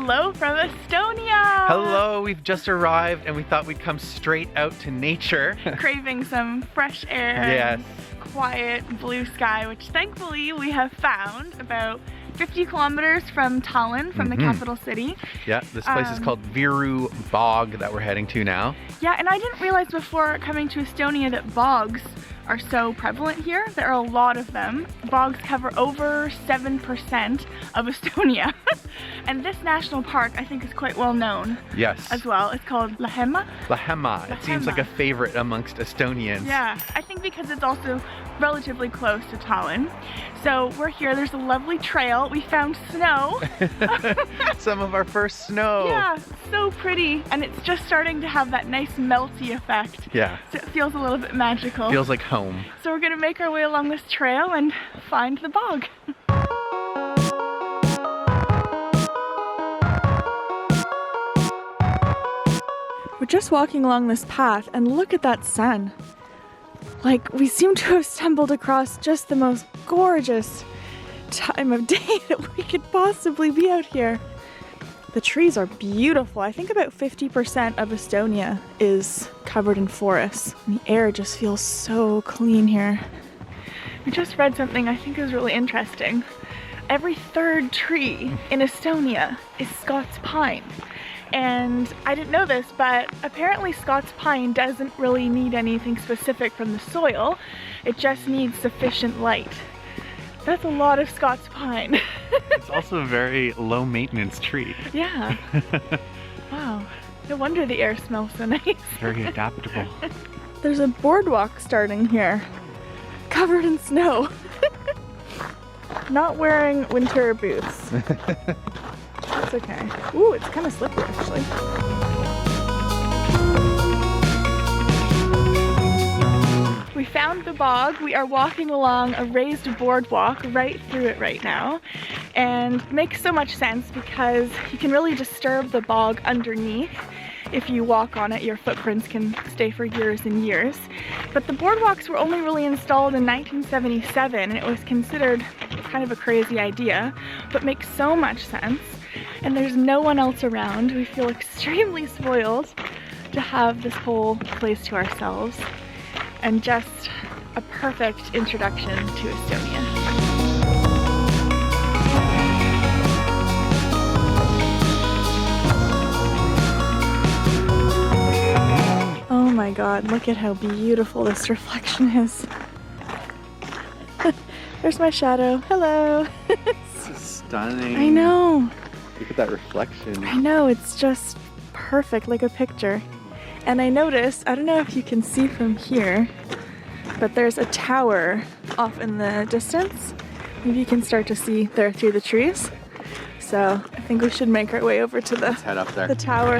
hello from Estonia! Hello, we've just arrived and we thought we'd come straight out to nature. Craving some fresh air and quiet blue sky, which thankfully we have found about 50 kilometers from Tallinn, from the capital city. Yeah, this place is called Viru Bog that we're heading to now. Yeah, and I didn't realize before coming to Estonia that bogs are so prevalent here. There are a lot of them. Bogs cover over 7% of Estonia. And this national park I think is quite well known. Yes. As well. It's called Lahemaa. Lahemaa. It seems like a favorite amongst Estonians. Yeah, I think because it's also relatively close to Tallinn. So we're here, there's a lovely trail. We found snow. Some of our first snow. Yeah, so pretty. And it's just starting to have that nice melty effect. Yeah. So it feels a little bit magical. Feels like home. So we're gonna make our way along this trail and find the bog. We're just walking along this path and look at that sun. Like, we seem to have stumbled across just the most gorgeous time of day that we could possibly be out here. The trees are beautiful. I think about 50% of Estonia is covered in forests. And the air just feels so clean here. I just read something I think is really interesting. Every third tree in Estonia is Scots pine. And I didn't know this, but apparently Scots pine doesn't really need anything specific from the soil. It just needs sufficient light. That's a lot of Scots pine. It's also a very low maintenance tree. Yeah. Wow. No wonder the air smells so nice. Very adaptable. There's a boardwalk starting here, covered in snow. Not wearing winter boots. That's okay. Ooh, it's kind of slippery actually. We found the bog. We are walking along a raised boardwalk right through it right now. And it makes so much sense because you can really disturb the bog underneath. If you walk on it, your footprints can stay for years and years. But the boardwalks were only really installed in 1977 and it was considered kind of a crazy idea, but makes so much sense. And there's no one else around. We feel extremely spoiled to have this whole place to ourselves and just a perfect introduction to Estonia. Oh my god, look at how beautiful this reflection is. There's my shadow. Hello. This is stunning. I know. Look at that reflection. I know, it's just perfect, like a picture. And I noticed, I don't know if you can see from here, but there's a tower off in the distance. Maybe you can start to see there through the trees. So I think we should make our way over to Let's head up there. The tower.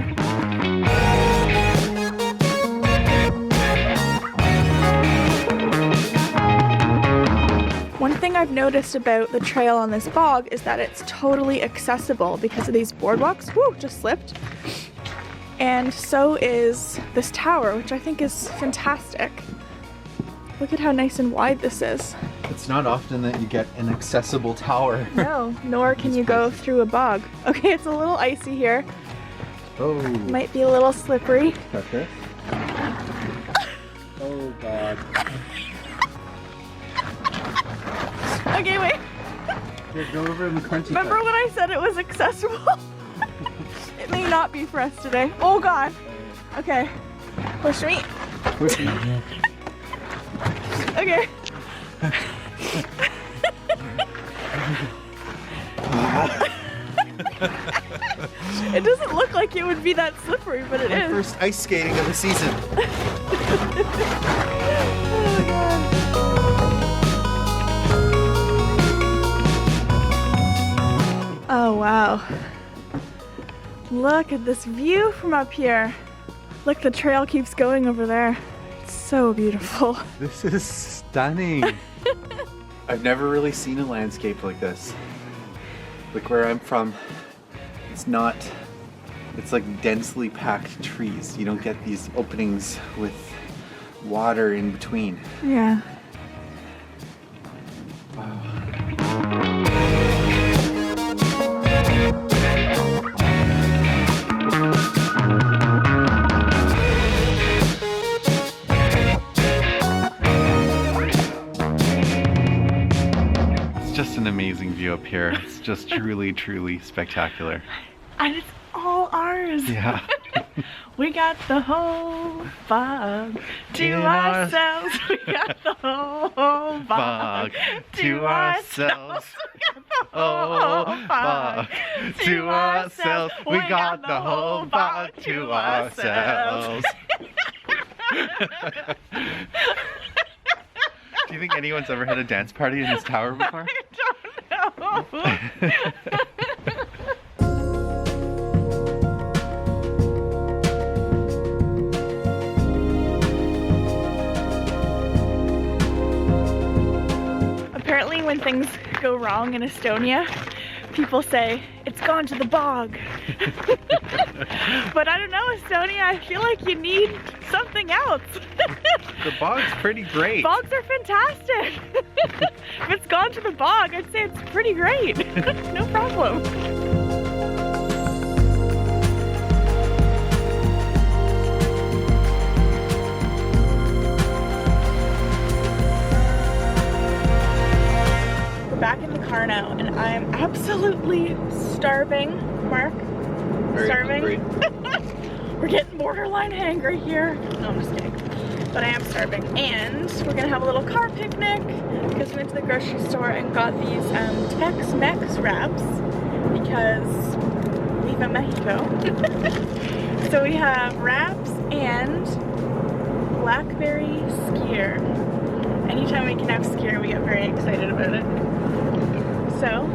One thing I've noticed about the trail on this bog is that it's totally accessible because of these boardwalks. Woo, just slipped. And so is this tower, which I think is fantastic. Look at how nice and wide this is. It's not often that you get an accessible tower. No, nor can you go through a bog. Okay, it's a little icy here. Oh. Might be a little slippery. Okay. Oh god. Okay, wait. Yeah, go over in the crunchy Remember when I said it was accessible? It may not be for us today. Oh god. Okay. Push me. Push me. Okay. It doesn't look like it would be that slippery, but it is. First ice skating of the season. Oh god. Oh wow. Look at this view from up here. Look, the trail keeps going over there. It's so beautiful. This is stunning. I've never really seen a landscape like this. Like where I'm from, it's like densely packed trees. You don't get these openings with water in between. Yeah. Wow. amazing view up here. It's just truly, truly spectacular. And it's all ours. Yeah. We got the whole bog to ourselves. We got the whole bog to ourselves. Oh, bog to ourselves. We got the whole bog to ourselves. Do you think anyone's ever had a dance party in this tower before? I don't know. Apparently when things go wrong in Estonia, people say, it's gone to the bog. But I don't know, Estonia, I feel like you need something else. The bog's pretty great. Bogs are fantastic. If it's gone to the bog, I'd say it's pretty great. No problem. We're back in the car now, and I'm absolutely starving. Mark? Very Starving? We're getting borderline hangry here. No, I'm just kidding. But I am starving. And we're gonna have a little car picnic because we went to the grocery store and got these Tex-Mex wraps because Viva Mexico. So we have wraps and blackberry skyr. Anytime we can have skyr, we get very excited about it. So,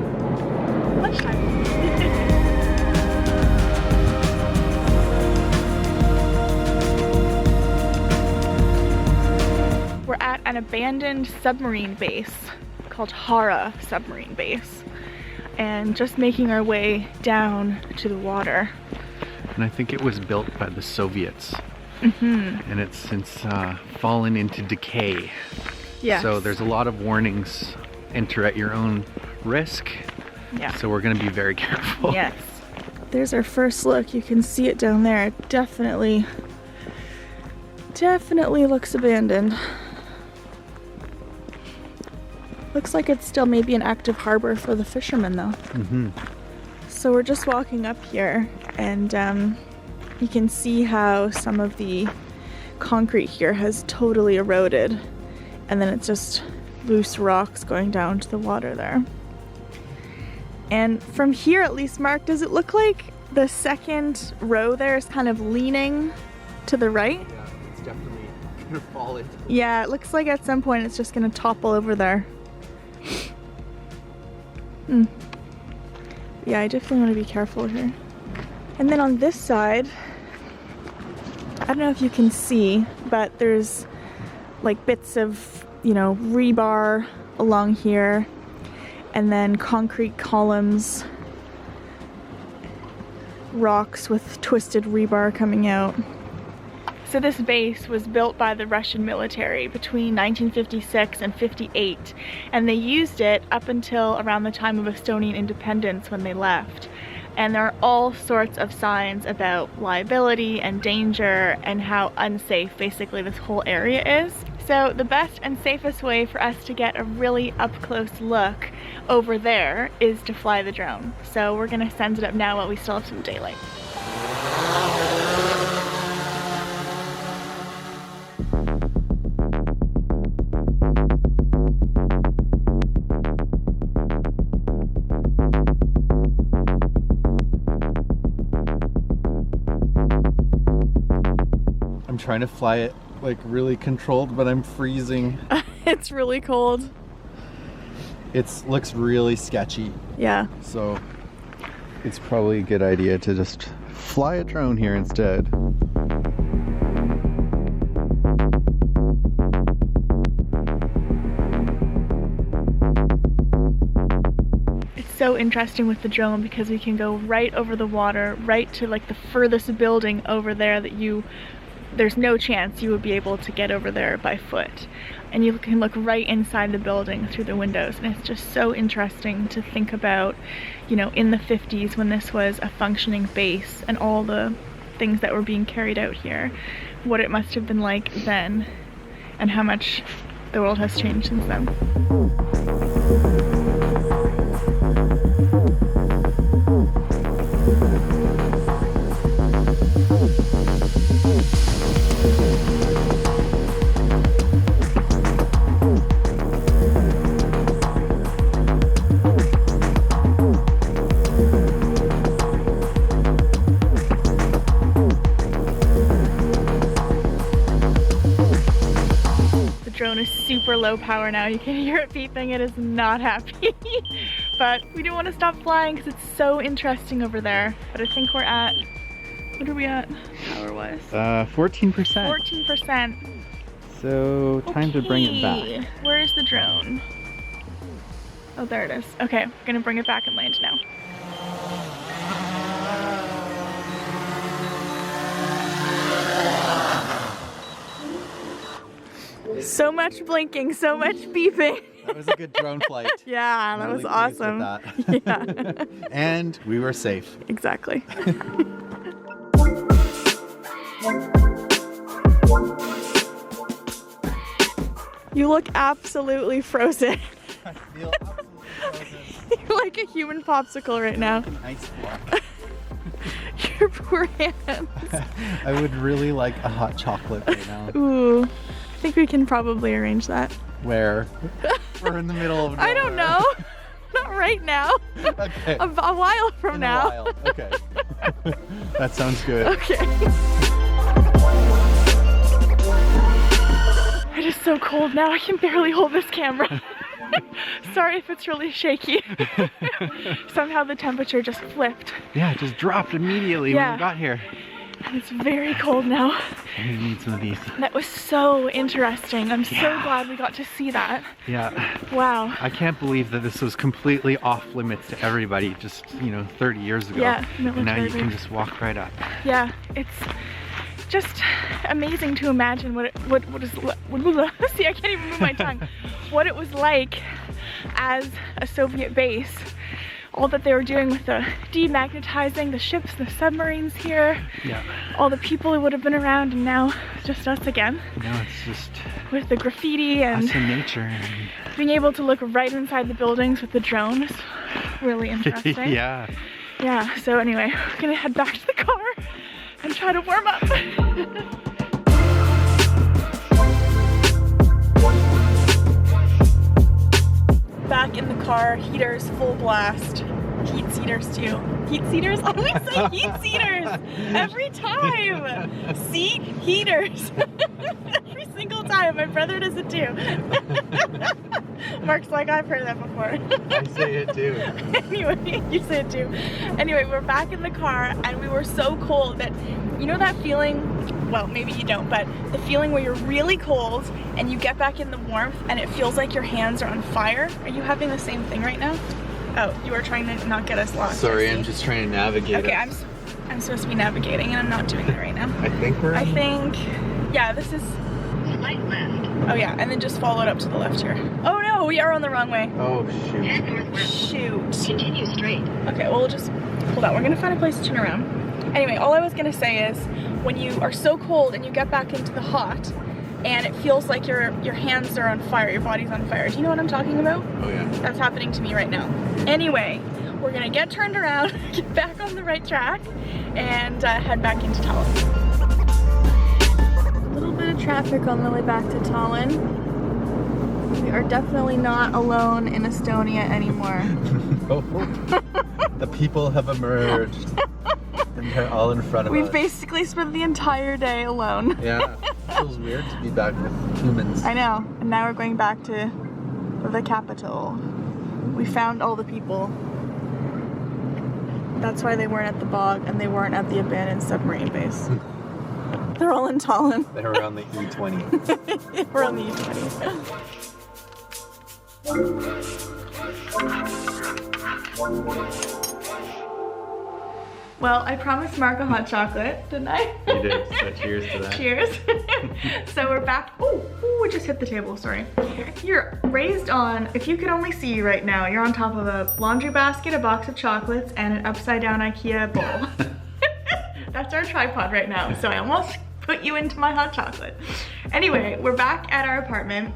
lunchtime. We're at an abandoned submarine base called Hara submarine base, and just making our way down to the water. And I think it was built by the Soviets. Mm-hmm. And it's since fallen into decay. Yes. So there's a lot of warnings. Enter at your own risk. Yeah. So we're going to be very careful. Yes. There's our first look. You can see it down there. It definitely looks abandoned. Looks like it's still maybe an active harbor for the fishermen though. Mm-hmm. So we're just walking up here, and you can see how some of the concrete here has totally eroded, and then it's just loose rocks going down to the water there. And from here, at least, Mark, does it look like the second row there is kind of leaning to the right? Yeah, it's definitely gonna fall into. Yeah, it looks like at some point it's just gonna topple over there. Yeah, I definitely want to be careful here. And then on this side, I don't know if you can see, but there's like bits of, you know, rebar along here, and then concrete columns, rocks with twisted rebar coming out. So this base was built by the Russian military between 1956 and 58, and they used it up until around the time of Estonian independence when they left. And there are all sorts of signs about liability and danger and how unsafe basically this whole area is. So the best and safest way for us to get a really up-close look over there is to fly the drone. So we're gonna send it up now while we still have some daylight. I'm trying to fly it like really controlled, but I'm freezing. It's really cold. It looks really sketchy. Yeah. So it's probably a good idea to just fly a drone here instead. It's so interesting with the drone because we can go right over the water, right to like the furthest building over there that there's no chance you would be able to get over there by foot. And you can look right inside the building through the windows, and it's just so interesting to think about, you know, in the 50s when this was a functioning base and all the things that were being carried out here, what it must have been like then and how much the world has changed since then. drone is super low power now. You can hear it beeping, it is not happy. But we didn't want to stop flying because it's so interesting over there. But I think we're at, what are we at power-wise? 14%. 14%. So time to bring it back. Where is the drone? Oh, there it is. Okay, we're gonna bring it back and land now. So much blinking, so much beeping. That was a good drone flight. Yeah, that was awesome. Yeah. And we were safe. Exactly. You look absolutely frozen. I feel absolutely frozen. You're like a human popsicle right now. An ice block. Your poor hands. I would really like a hot chocolate right now. Ooh, I think we can probably arrange that. Where? We're in the middle of nowhere. I don't know. Not right now. Okay. A while from in now. A while. Okay. That sounds good. Okay. It is so cold now. I can barely hold this camera. Sorry if it's really shaky. Somehow the temperature just flipped. Yeah, it just dropped immediately when we got here. And it's very cold now. I need some of these. That was so interesting. I'm so glad we got to see that. Yeah. Wow. I can't believe that this was completely off limits to everybody just, 30 years ago. Yeah. And now you can just walk right up. Yeah, it's just amazing to imagine what is see, I can't even move my tongue. What it was like as a Soviet base. All that they were doing with the demagnetizing, the ships, the submarines here. Yeah. All the people who would have been around, and now just us again. Now it's just with the graffiti and us in nature. And being able to look right inside the buildings with the drone is really interesting. Yeah. Yeah, so anyway, we're gonna head back to the car and try to warm up. Back in the car, heaters full blast. Heat seaters too. Heat seaters? I always say heat seaters every time. Seat heaters. Every single time. My brother does it too. Mark's like, I've heard that before. I say it too. Anyway, you say it too. Anyway, we're back in the car and we were so cold that, you know that feeling, well, maybe you don't, but the feeling where you're really cold and you get back in the warmth and it feels like your hands are on fire. Are you having the same thing right now? Oh, you are trying to not get us lost. Sorry, I'm just trying to navigate. Okay, I'm supposed to be navigating and I'm not doing it right now. Yeah, this is Slight left. Oh yeah, and then just follow it up to the left here. Oh no, we are on the wrong way. Oh shoot. Head northwest. Shoot. Continue straight. Okay, well we'll just hold on. We're gonna find a place to turn around. Anyway, all I was gonna say is when you are so cold and you get back into the hot and it feels like your hands are on fire, your body's on fire. Do you know what I'm talking about? Oh yeah. That's happening to me right now. Anyway, we're gonna get turned around, get back on the right track, and head back into Tallinn. A little bit of traffic on the way back to Tallinn. We are definitely not alone in Estonia anymore. Oh, the people have emerged. And they're all in front of us. We've basically spent the entire day alone. Yeah, it feels weird to be back with humans. I know, and now we're going back to the capital. We found all the people. That's why they weren't at the bog and they weren't at the abandoned submarine base. They're all in Tallinn. They were on the E20. We're on the E20. Well, I promised Mark a hot chocolate, didn't I? You did, so cheers to that. Cheers. So we're back. Oh, we just hit the table, sorry. You're raised on, if you could only see you right now, you're on top of a laundry basket, a box of chocolates, and an upside down IKEA bowl. That's our tripod right now, so I almost put you into my hot chocolate. Anyway, we're back at our apartment.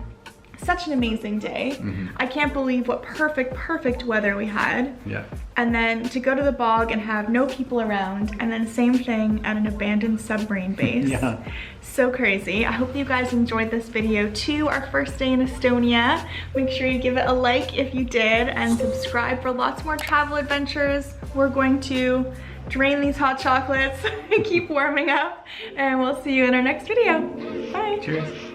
Such an amazing day. I can't believe what perfect weather we had. Yeah. And then to go to the bog and have no people around, and then same thing at an abandoned submarine base. Yeah. So crazy. I hope you guys enjoyed this video too, our first day in Estonia. Make sure you give it a like if you did, and subscribe for lots more travel adventures. We're going to drain these hot chocolates and keep warming up, and we'll see you in our next video. Bye. Cheers.